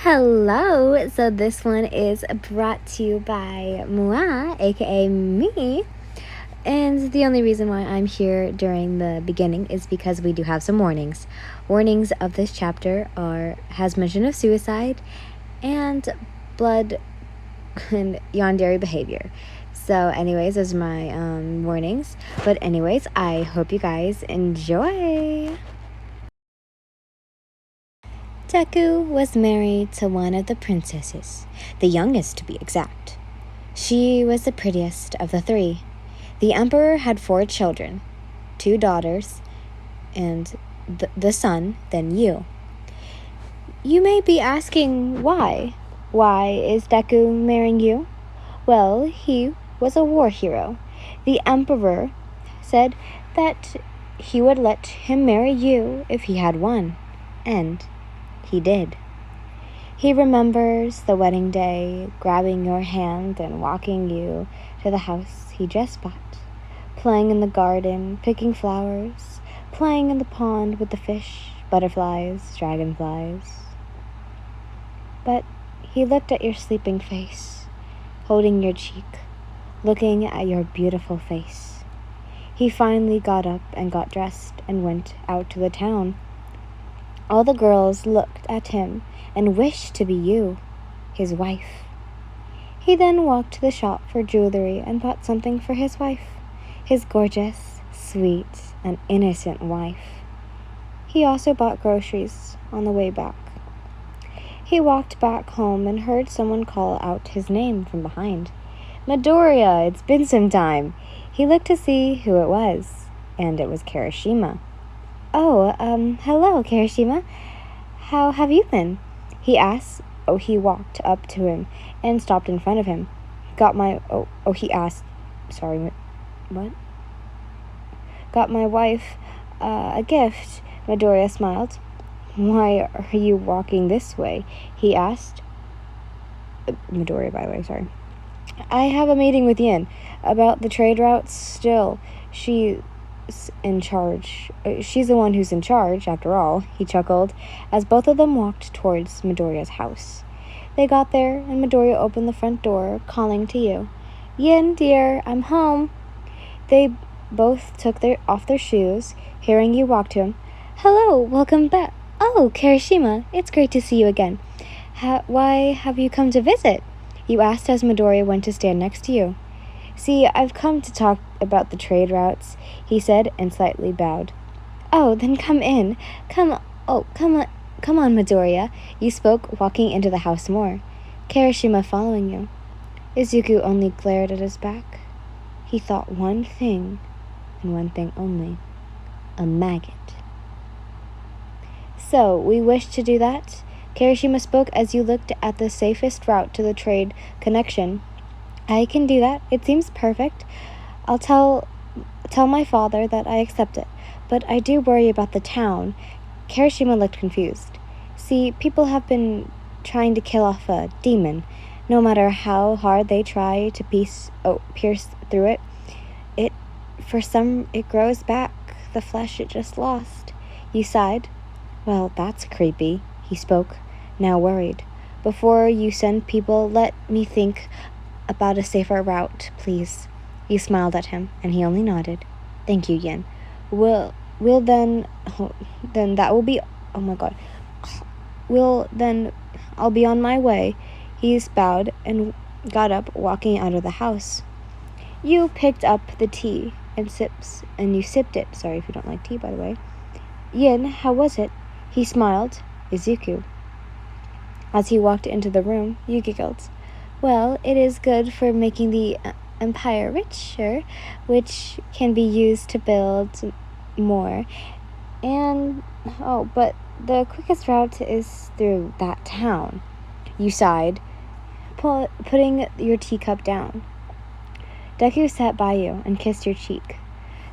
Hello. So this one is brought to you by Moi, aka me. And the only reason why I'm here during the beginning is because we do have some warnings. Warnings of this chapter has mention of suicide and blood and yandere behavior. So anyways, those are my warnings. But anyways, I hope you guys enjoy. Deku was married to one of the princesses, the youngest to be exact. She was the prettiest of the three. The emperor had 4 children, 2 daughters, and the son, then you. You may be asking why. Why is Deku marrying you? Well, he was a war hero. The emperor said that he would let him marry you if he had won, and he did. He remembers the wedding day, grabbing your hand and walking you to the house he just bought, playing in the garden, picking flowers, playing in the pond with the fish, butterflies, dragonflies. But he looked at your sleeping face, holding your cheek, looking at your beautiful face. He finally got up and got dressed and went out to the town. All the girls looked at him and wished to be you, his wife. He then walked to the shop for jewelry and bought something for his wife, his gorgeous, sweet, and innocent wife. He also bought groceries on the way back. He walked back home and heard someone call out his name from behind. "Midoriya, it's been some time." He looked to see who it was, and it was Kirishima. "Oh, hello, Kirishima. How have you been?" he asked. He walked up to him and stopped in front of him. He asked, sorry, what? "Got my wife a gift," Midoriya smiled. "Why are you walking this way?" he asked. Midoriya, by the way, sorry. "I have a meeting with Yin about the trade routes still. She's the one who's in charge, after all," he chuckled, as both of them walked towards Midoriya's house. They got there, and Midoriya opened the front door, calling to you. "Yin, dear, I'm home." They both took off their shoes, hearing you walk to him. "Hello, welcome back. Oh, Kirishima, it's great to see you again. Why have you come to visit?" you asked as Midoriya went to stand next to you. "See, I've come to talk about the trade routes," he said, and slightly bowed. "Oh, then come in. Come on, Midoriya," you spoke, walking into the house more, Kirishima following you. Izuku only glared at his back. He thought one thing, and one thing only: a maggot. "So, we wish to do that?" Kirishima spoke as you looked at the safest route to the trade connection. "I can do that. It seems perfect. I'll tell my father that I accept it. But I do worry about the town." Kirishima looked confused. "See, people have been trying to kill off a demon. No matter how hard they try to pierce through it, it grows back, the flesh it just lost." You sighed. "Well, that's creepy," he spoke, now worried. "Before you send people, let me think about a safer route, please." You smiled at him, and he only nodded. "Thank you, Yin. Then that will be, oh my god. I'll be on my way." He bowed and got up, walking out of the house. You picked up the tea and you sipped it. Sorry if you don't like tea, by the way. "Yin, how was it?" He smiled. Izuku. As he walked into the room, you giggled. "Well, it is good for making the empire richer, which can be used to build more. But the quickest route is through that town." You sighed, putting your teacup down. Deku sat by you and kissed your cheek.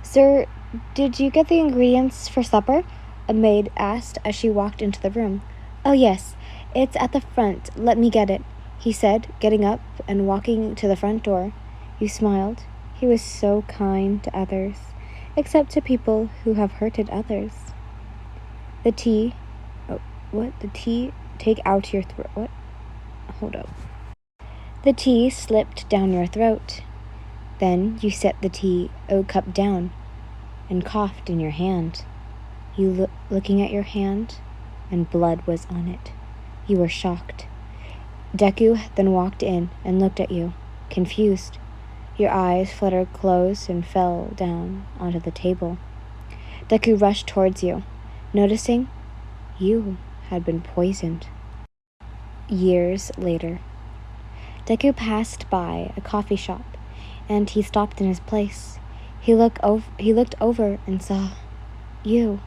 "Sir, did you get the ingredients for supper?" a maid asked as she walked into the room. "Oh yes, it's at the front. Let me get it," he said, getting up and walking to the front door. You smiled. He was so kind to others, except to people who have hurted others. The tea take out your throat. What? Hold up. The tea slipped down your throat. Then you set the tea cup down and coughed in your hand. You looking at your hand, and blood was on it. You were shocked. Deku then walked in and looked at you, confused. Your eyes fluttered closed and fell down onto the table. Deku rushed towards you, noticing you had been poisoned. Years later, Deku passed by a coffee shop, and he stopped in his place. He looked over and saw you.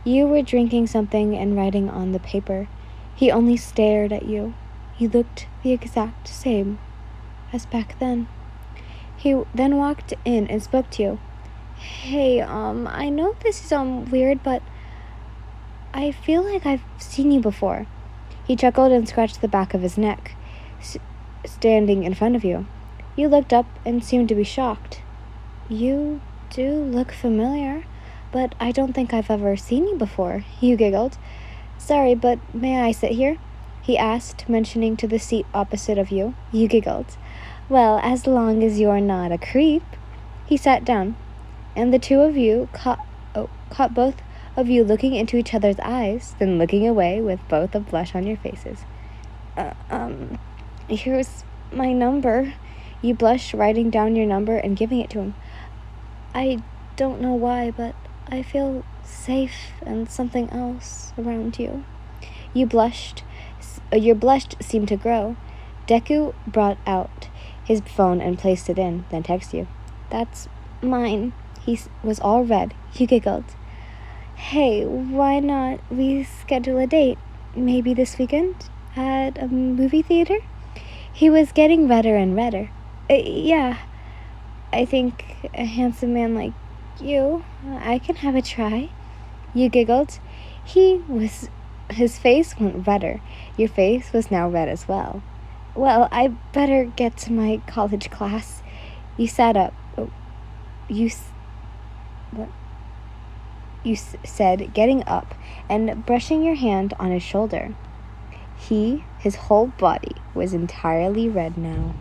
You were drinking something and writing on the paper. He only stared at you. You looked the exact same as back then. He then walked in and spoke to you. Hey, I know this is weird, but I feel like I've seen you before. He chuckled and scratched the back of his neck, standing in front of you. You looked up and seemed to be shocked. You do look familiar, but I don't think I've ever seen you before. You giggled. Sorry, but may I sit here? He asked, motioning to the seat opposite of you. You giggled. Well, as long as you're not a creep. He sat down, and the two of you caught both of you looking into each other's eyes, then looking away with both a blush on your faces. Here's my number. You blushed, writing down your number and giving it to him. I don't know why, but I feel safe and something else around you. You blushed. Your blush seemed to grow. Deku brought out his phone and placed it in, then texted you. That's mine. He was all red. You giggled. Hey, why not we schedule a date? Maybe this weekend? At a movie theater? He was getting redder and redder. Yeah, I think a handsome man like you, I can have a try. You giggled. His face went redder. Your face was now red as well. Well, I better get to my college class. You sat up. You said, getting up and brushing your hand on his shoulder. His whole body was entirely red now.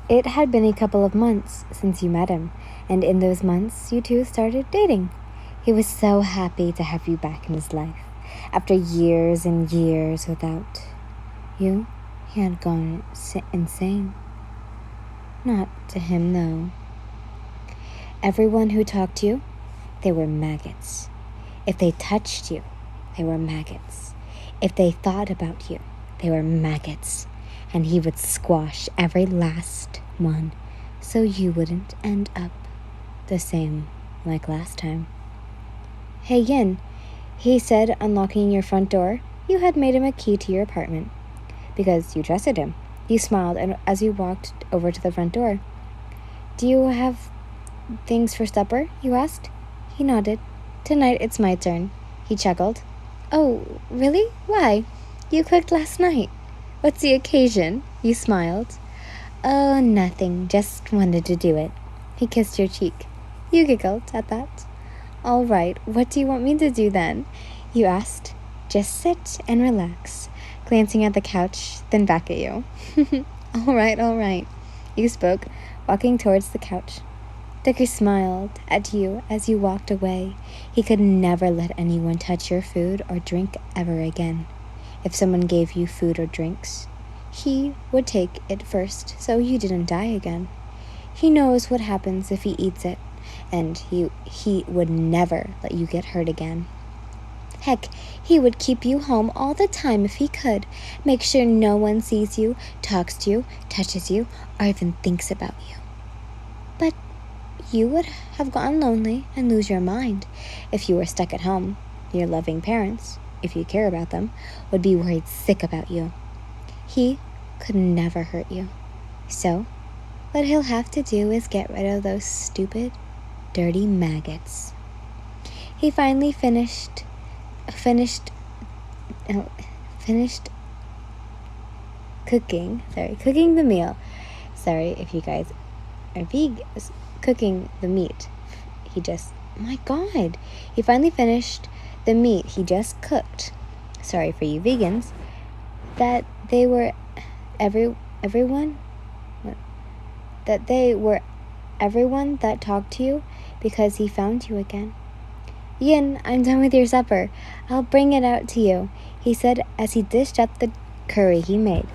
It had been a couple of months since you met him, and in those months you two started dating. He was so happy to have you back in his life. After years and years without you, he had gone insane. Not to him, though. Everyone who talked to you, they were maggots. If they touched you, they were maggots. If they thought about you, they were maggots. And he would squash every last one so you wouldn't end up the same like last time. Hey, Yin, he said, unlocking your front door. You had made him a key to your apartment because you trusted him. You smiled as you walked over to the front door. Do you have things for supper? You asked. He nodded. Tonight it's my turn. He chuckled. Oh, really? Why? You cooked last night. What's the occasion? You smiled. Oh, nothing. Just wanted to do it. He kissed your cheek. You giggled at that. All right, what do you want me to do then? You asked. Just sit and relax, glancing at the couch, then back at you. All right. You spoke, walking towards the couch. Deku smiled at you as you walked away. He could never let anyone touch your food or drink ever again. If someone gave you food or drinks, he would take it first so you didn't die again. He knows what happens if he eats it, and he would never let you get hurt again. Heck, he would keep you home all the time if he could. Make sure no one sees you, talks to you, touches you, or even thinks about you. But you would have gotten lonely and lose your mind if you were stuck at home. Your loving parents, if you care about them, would be worried sick about you. He could never hurt you. So, what he'll have to do is get rid of those stupid, dirty maggots. He finally finished cooking the meal. Sorry if you guys are vegans. Cooking the meat. He finally finished the meat he just cooked. sorry for you vegans, that they were everyone that they were everyone that talked to you because he found you again. Yin, I'm done with your supper. I'll bring it out to you, he said as he dished up the curry he made,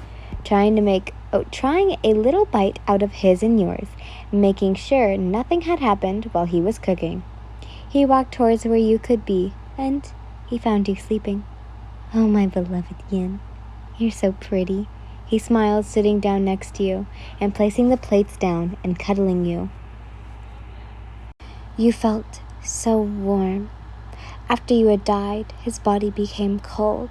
trying a little bite out of his and yours, making sure nothing had happened while he was cooking. He walked towards where you could be, and he found you sleeping. Oh, my beloved Yin, you're so pretty. He smiled, sitting down next to you and placing the plates down and cuddling you. You felt so warm. After you had died, his body became cold.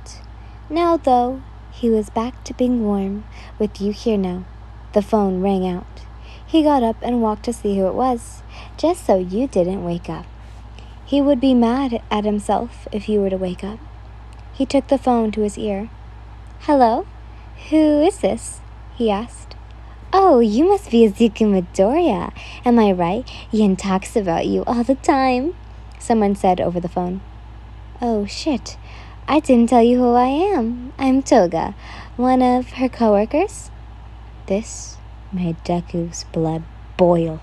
Now, though, he was back to being warm with you here now. The phone rang out. He got up and walked to see who it was, just so you didn't wake up. He would be mad at himself if you were to wake up. He took the phone to his ear. Hello? Who is this? He asked. Oh, you must be Izuku Midoriya. Am I right? Yin talks about you all the time, someone said over the phone. Oh, shit. I didn't tell you who I am. I'm Toga, one of her coworkers. This made Deku's blood boil.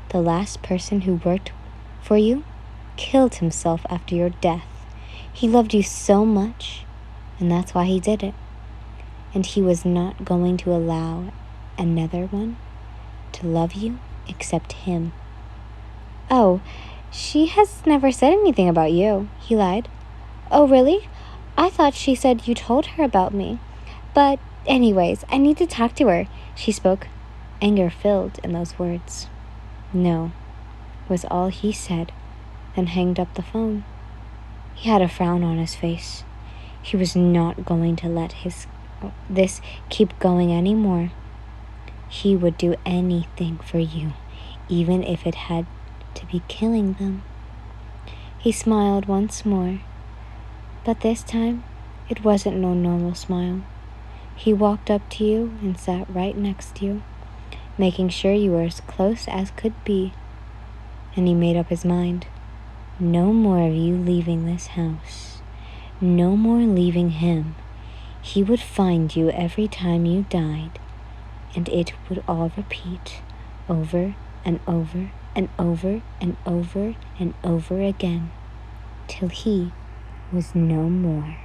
The last person who worked for you killed himself after your death. He loved you so much, and that's why he did it. And he was not going to allow another one to love you except him. Oh, she has never said anything about you, he lied. Oh, really? I thought she said you told her about me. But anyways, I need to talk to her, she spoke, anger filled in those words. No, was all he said, then hanged up the phone. He had a frown on his face. He was not going to let this keep going anymore. He would do anything for you, even if it had to be killing them. He smiled once more, but this time it wasn't no normal smile. He walked up to you and sat right next to you, making sure you were as close as could be. And he made up his mind. No more of you leaving this house. No more leaving him. He would find you every time you died, and it would all repeat over and over and over and over and over again till he was no more.